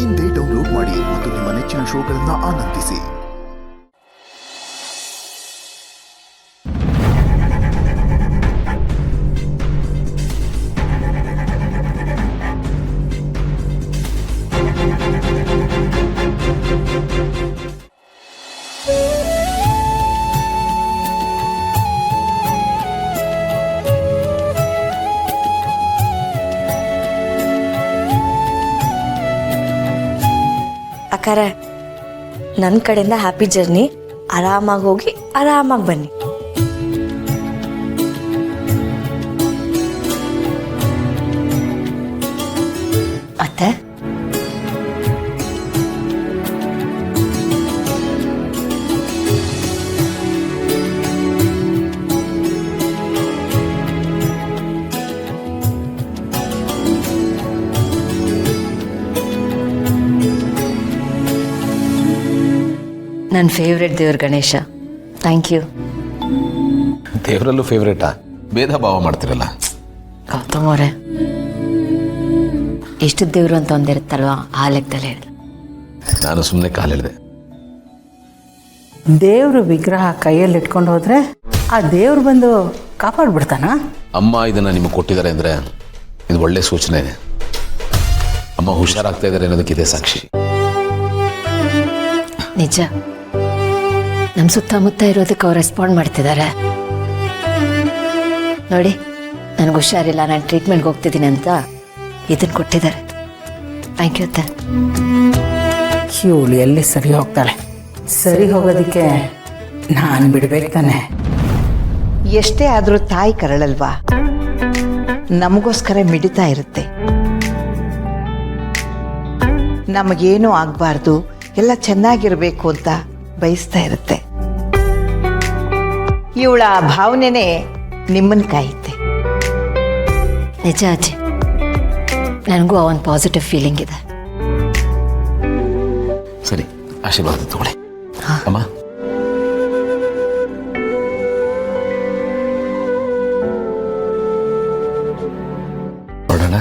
ಇಂದೇ ಡೌನ್ಲೋಡ್ ಮಾಡಿ ಮತ್ತು ನಿಮ್ಮ ನೆಚ್ಚಿನ ಶೋಗಳನ್ನು ಆನಂದಿಸಿ. ಅಕ್ಕಾರ, ನನ್ನ ಕಡೆಯಿಂದ ಹ್ಯಾಪಿ ಜರ್ನಿ. ಆರಾಮಾಗಿ ಹೋಗಿ ಆರಾಮಾಗಿ ಬನ್ನಿ. ಅತ್ತೆ, ನನ್ನ ಫೇವ್ರೆಟ್ ದೇವ್ರ ಗಣೇಶ. Thank you. ದೇವರಲ್ಲೂ ಫೇವ್ರೇಟಾ? ಭೇದ ಭಾವ ಮಾಡ್ತಿರಲ್ಲ. ಗೌತಮ್ ಅವರೇ, ಎಷ್ಟು ದೇವ್ರು ಅಂತ ಒಂದಿರುತ್ತಲ್ವಾ, ಆ ಲೆಕ್ಕದಲ್ಲಿ ಹೇಳಿದೆ. ನಾನು ಸುಮ್ಮನೆ ಕಾಲಿಳಿದೆ. ದೇವ್ರ ವಿಗ್ರಹ ಕೈಯಲ್ಲಿ ಇಟ್ಕೊಂಡು ಹೋದ್ರೆ ಆ ದೇವ್ರು ಬಂದು ಕಾಪಾಡ್ಬಿಡ್ತಾನ? ಅಮ್ಮ ಇದನ್ನು ನಿಮಗೆ ಕೊಟ್ಟಿದ್ದಾರೆ ಅಂದರೆ ಇದು ಒಳ್ಳೆ ಸೂಚನೆ ಇದೆ. ಅಮ್ಮ ಹುಷಾರಾಗ್ತಾ ಇದ್ದಾರೆ ಅನ್ನೋದಕ್ಕೆ ಇದೇ ಸಾಕ್ಷಿ. ನಿಜ, ನಮ್ಮ ಸುತ್ತಮುತ್ತ ಇರೋದಕ್ಕೆ ಅವ್ರು ರೆಸ್ಪಾಂಡ್ ಮಾಡ್ತಿದ್ದಾರೆ ನೋಡಿ. ನನಗೆ ಹುಷಾರಿಲ್ಲ, ನಾನು ಟ್ರೀಟ್ಮೆಂಟ್ಗೆ ಹೋಗ್ತಿದ್ದೀನಿ ಅಂತ ಇದನ್ನು ಕೊಟ್ಟಿದ್ದಾರೆ. ಥ್ಯಾಂಕ್ ಯು ಅತ್ತೆ. ಇವಳು ಎಲ್ಲಿ ಸರಿ ಹೋಗ್ತಾಳೆ? ಸರಿ ಹೋಗೋದಕ್ಕೆ ನಾನು ಬಿಡ್ಬೇಕು ತಾನೆ. ಎಷ್ಟೇ ಆದರೂ ತಾಯಿ ಕರಳಲ್ವಾ, ನಮಗೋಸ್ಕರ ಮಿಡಿತಾ ಇರುತ್ತೆ. ನಮಗೇನೂ ಆಗಬಾರ್ದು, ಎಲ್ಲ ಚೆನ್ನಾಗಿರಬೇಕು ಅಂತ ಬಯಸ್ತಾ ಇರುತ್ತೆ. ಇವಳ ಭಾವನೆನೇ ನಿಮ್ಮನ್ನು ಕಾಯುತ್ತೆ. ನಿಜ ಅಜ್ಜಿ, ನನಗೂ ಆ ಒಂದು ಪಾಸಿಟಿವ್ ಫೀಲಿಂಗ್ ಇದೆ. ಸರಿ, ಆಶೀರ್ವಾದ ತಗೊಳ್ಳಿ. ಅಮ್ಮ, ಹೊರಡೋಣ.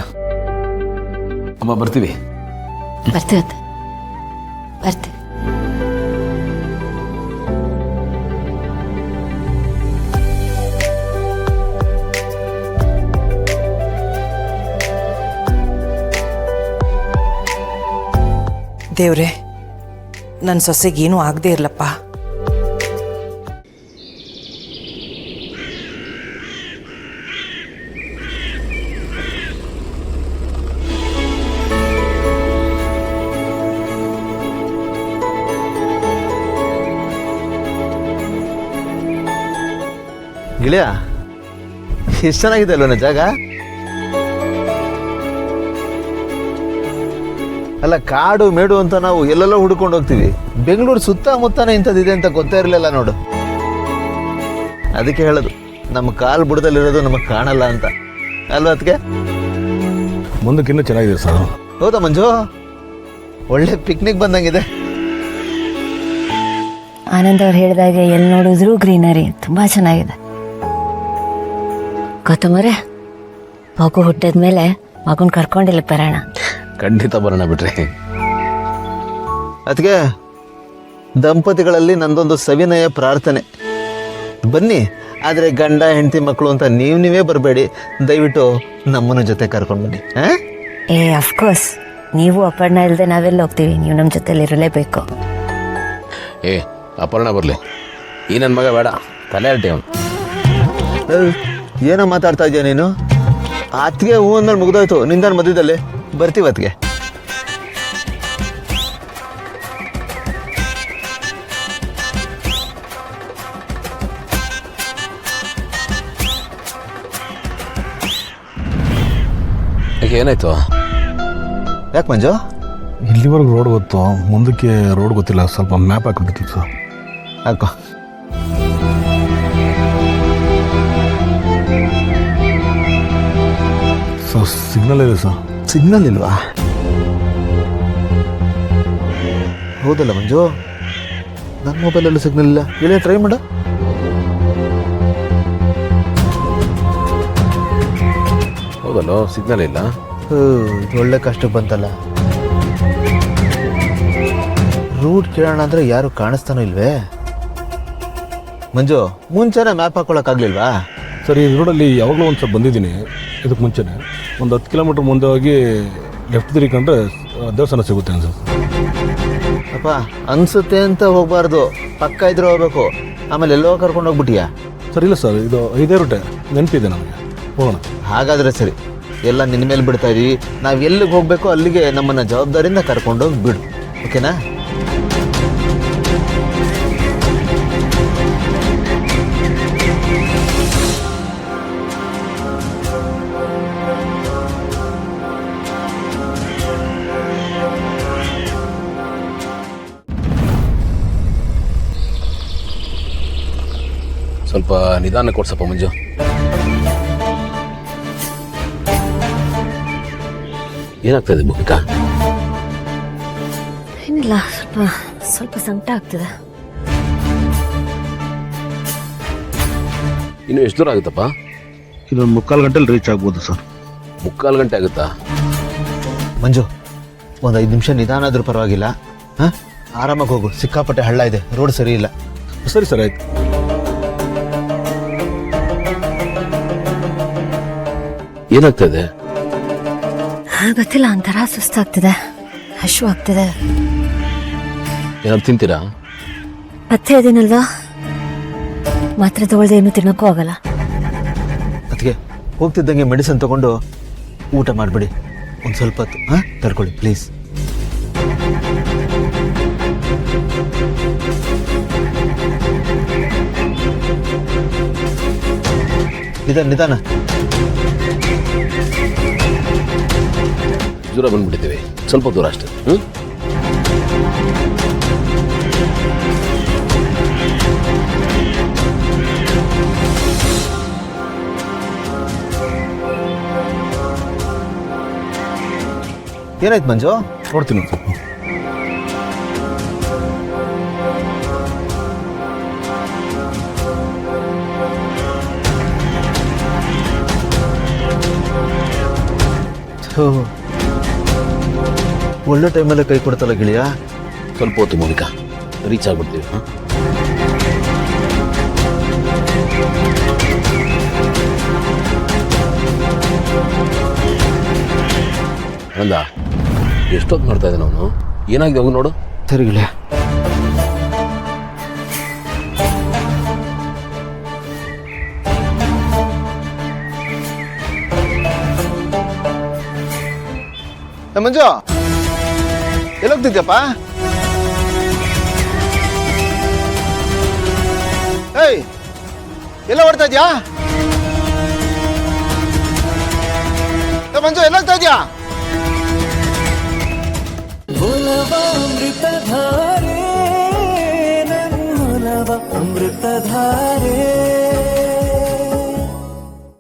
ಅಮ್ಮ ಬರ್ತೀವಿ. ಬರ್ತೀವಿ ಅತ್ತೆ, ಬರ್ತೀವಿ. ದೇವ್ರೆ, ನನ್ನ ಸೊಸೆಗೇನೂ ಆಗದೆ ಇರಲಪ್ಪ. ಗಿಳಿಯ, ಎಷ್ಟು ಚೆನ್ನಾಗಿದೆ ಅಲ್ವನ ಜಾಗ? ಅಲ್ಲ, ಕಾಡು ಮೇಡು ಅಂತ ನಾವು ಎಲ್ಲೆಲ್ಲೋ ಹುಡ್ಕೊಂಡು ಹೋಗ್ತೀವಿ. ಬೆಂಗಳೂರು ಸುತ್ತಮುತ್ತನೇ ಇಂಥದ್ದಿದೆ ಅಂತ ಗೊತ್ತೇ ಇರಲಿಲ್ಲ ನೋಡು. ಅದಕ್ಕೆ ಹೇಳೋದು, ನಮ್ಮ ಕಾಲು ಬುಡದಲ್ಲಿರೋದು ನಮಗೆ ಕಾಣಲ್ಲ ಅಂತ ಅಲ್ವಾ? ಅದಕ್ಕೆ ಮುಂದಕ್ಕಿನ್ನೂ ಚೆನ್ನಾಗಿದೆ ಸರ್. ಹೌದಾ ಮಂಜು? ಒಳ್ಳೆ ಪಿಕ್ನಿಕ್ ಬಂದಂಗಿದೆ. ಆನಂದ್ ಅವ್ರು ಹೇಳಿದಾಗ ಎಲ್ಲಿ ನೋಡಿದ್ರು ಗ್ರೀನರಿ ತುಂಬ ಚೆನ್ನಾಗಿದೆ. ಗೌತಮರೇ, ಮಗು ಹುಟ್ಟಿದ್ಮೇಲೆ ಮಗುನ ಕರ್ಕೊಂಡಿಲ್ಲ ಬರೋಣ. ಖಂಡಿತ ಬರೋಣ ಬಿಡ್ರಿ. ಅದಕ್ಕೆ ದಂಪತಿಗಳಲ್ಲಿ ನಂದೊಂದು ಸವಿನಯ ಪ್ರಾರ್ಥನೆ, ಬನ್ನಿ, ಆದರೆ ಗಂಡ ಹೆಂಡತಿ ಮಕ್ಕಳು ಅಂತ ನೀವೇ ಬರಬೇಡಿ. ದಯವಿಟ್ಟು ನಮ್ಮನ ಜೊತೆ ಕರ್ಕೊಂಡು ಬನ್ನಿ. ಅಫ್ಕೋರ್ಸ್, ನೀವು ಅಪರ್ಣ ಇಲ್ಲದೆ ನಾವೆಲ್ಲ ಹೋಗ್ತೀವಿ, ನೀವು ನಮ್ಮ ಜೊತೆಲಿ ಇರಲೇಬೇಕು. ಅಪರ್ಣ ಬರಲಿ, ಈ ನನ್ನ ಮಗ ಬೇಡ, ತಲೆ ಅಲ್ಟಿ ಅವನು. ಏನೋ ಮಾತಾಡ್ತಾ ಇದೆಯಾ ನೀನು? ಅತ್ತಿಗೆ ಹೂ ಅಂದ್ಮೇಲೆ ಮುಗ್ದೋಯ್ತು, ನಿಂದಾನು ಮಧ್ಯದಲ್ಲಿ ಬರ್ತೀವಿ ಅತ್ತಿಗೆ. ಏನಾಯ್ತು? ಯಾಕೆ ಮಂಜು? ಇಲ್ಲಿವರೆಗೂ ರೋಡ್ ಗೊತ್ತು, ಮುಂದಕ್ಕೆ ರೋಡ್ ಗೊತ್ತಿಲ್ಲ. ಸ್ವಲ್ಪ ಮ್ಯಾಪ್ ಹಾಕ್ಬಿಡ್ತೀವಿ ಸರ್. ಹಾಕೋ. ಸರ್, ಸಿಗ್ನಲ್ ಇದೆ ಸರ್. ಸಿಗ್ನಲ್ ಇಲ್ವಾ? ಹೌದಲ್ಲ ಮಂಜು, ನನ್ನ ಮೊಬೈಲಲ್ಲೂ ಸಿಗ್ನಲ್ ಇಲ್ಲ. ಇಲ್ಲೇ ಟ್ರೈ ಮಾಡ. ಹೌದಲ್ಲೋ, ಸಿಗ್ನಲ್ ಇಲ್ಲ. ಇದು ಒಳ್ಳೆ ಕಷ್ಟಕ್ಕೆ ಬಂತಲ್ಲ. ರೂಟ್ ಕೇಳೋಣ ಅಂದರೆ ಯಾರು ಕಾಣಿಸ್ತಾನೋ ಇಲ್ವೇ? ಮಂಜು, ಮುಂಚೆನೇ ಮ್ಯಾಪ್ ಹಾಕ್ಕೊಳಕ್ಕಾಗ್ಲಿಲ್ವಾ? ಸರ್ ಈ ರೋಡಲ್ಲಿ ಯಾವಾಗಲೂ ಒಂದು ಸ್ವಲ್ಪ ಬಂದಿದ್ದೀನಿ. ಇದಕ್ಕೆ ಮುಂಚೆನೆ ಒಂದು 10 ಕಿಲೋಮೀಟ್ರ್ ಮುಂದೆ ಹೋಗಿ ಲೆಫ್ಟ್ ತಿರ್ಕೊಂಡ್ರೆ ದೇವಸ್ಥಾನ ಸಿಗುತ್ತೆ ಅನ್ಸುತ್ತೆ. ಅಪ್ಪ, ಅನ್ಸುತ್ತೆ ಅಂತ ಹೋಗ್ಬಾರ್ದು, ಪಕ್ಕ ಇದ್ರೆ ಹೋಗ್ಬೇಕು. ಆಮೇಲೆ ಎಲ್ಲೋ ಕರ್ಕೊಂಡು ಹೋಗ್ಬಿಟ್ಟಿಯಾ? ಸರ್ ಇಲ್ಲ ಸರ್, ಇದು ಇದೇ ರೂಟೆ, ನೆನಪಿದೆ ನನಗೆ. ಹೋಗೋಣ. ಹಾಗಾದರೆ ಸರಿ, ಎಲ್ಲ ನಿನ್ನ ಮೇಲೆ ಬಿಡ್ತಾ ಇದೀವಿ. ನಾವು ಎಲ್ಲಿಗೆ ಹೋಗಬೇಕು ಅಲ್ಲಿಗೆ ನಮ್ಮನ್ನು ಜವಾಬ್ದಾರಿಯಿಂದ ಕರ್ಕೊಂಡೋಗಿ ಬಿಡು, ಓಕೆನಾ? ಸ್ವಲ್ಪ ನಿಧಾನ ಕೊಡ್ಸಪ್ಪ ಮಂಜು. ಏನಾಗ್ತದೆ ಭೂಮಿಕಾ? ಏನಿಲ್ಲ, ಸ್ವಲ್ಪ ಸಂಕಟ ಆಗ್ತದೆ. ಇನ್ನು ಎಷ್ಟು ದೂರ ಆಗುತ್ತಪ್ಪ? ಇದೊಂದು 3/4 ಗಂಟೆಲಿ ರೀಚ್ ಆಗ್ಬೋದು ಸರ್. 3/4 ಗಂಟೆ ಆಗುತ್ತಾ? ಮಂಜು, ಒಂದು 5 ನಿಮಿಷ ನಿಧಾನ ಆದ್ರೂ ಪರವಾಗಿಲ್ಲ. ಹಾಂ, ಆರಾಮಾಗಿ ಹೋಗು. ಸಿಕ್ಕಾಪಟ್ಟೆ ಹಳ್ಳ ಇದೆ, ರೋಡ್ ಸರಿ ಇಲ್ಲ. ಸರಿ ಸರ್, ಆಯ್ತು. ಏನಾಗ್ತದೆ? ಗೊತ್ತಿಲ್ಲ, ಒಂಥರ ಸುಸ್ತಾಗ್ತಿದೆ, ಹಶು ಆಗ್ತಿದೆ. ಏನಾದ್ರು ತಿಂತೀರಾ? ಮತ್ತೆ ಇದೀನಲ್ವಾ, ಮಾತ್ರೆ ತಗೊಳ್ದೆ ಏನು ತಿನ್ನೋಕ್ಕೂ ಆಗಲ್ಲ. ಅದಕ್ಕೆ ಹೋಗ್ತಿದ್ದಂಗೆ ಮೆಡಿಸಿನ್ ತಗೊಂಡು ಊಟ ಮಾಡಿಬಿಡಿ. ಒಂದು ಸ್ವಲ್ಪ ಹೊತ್ತು ತಡ್ಕೊಳ್ಳಿ ಪ್ಲೀಸ್. ನಿಧಾನ. ದೂರ ಬಂದ್ಬಿಟ್ಟಿದ್ದೀವಿ, ಸ್ವಲ್ಪ ದೂರ ಅಷ್ಟೇ. ಏನಾಯ್ತು ಮಂಜು? ನೋಡ್ತೀನಿ ಸ್ವಲ್ಪ. ಒಳ್ಳೆ ಟೈಮಲ್ಲೇ ಕೈ ಕೊಡ್ತಲ್ಲ ಗಿಳಿಯ. ಸ್ವಲ್ಪ ಹೊತ್ತು ಭೂಮಿಕಾ, ರೀಚ್ ಆಗ್ಬಿಡ್ತೀವಿ. ಅಂದ ಎಷ್ಟೊತ್ತು ನೋಡ್ತಾ ಇದ್ದಾನೆ ಅವನು? ಏನಾಗಿದೆ ಹೋಗಿ ನೋಡು. ಸರಿ ಗಿಳಿಯ. ಮಂಜು, ಎಲ್ಲೋಗ್ತಿದ್ಯಪ್ಪ? ಏಯ್, ಎಲ್ಲ ಓಡ್ತಾ ಇದ್ಯಾ? ಮಂಜು, ಎಲ್ಲೋಗ್ತಾ ಇದ್ಯಾ? ಅಮೃತಧಾರೆ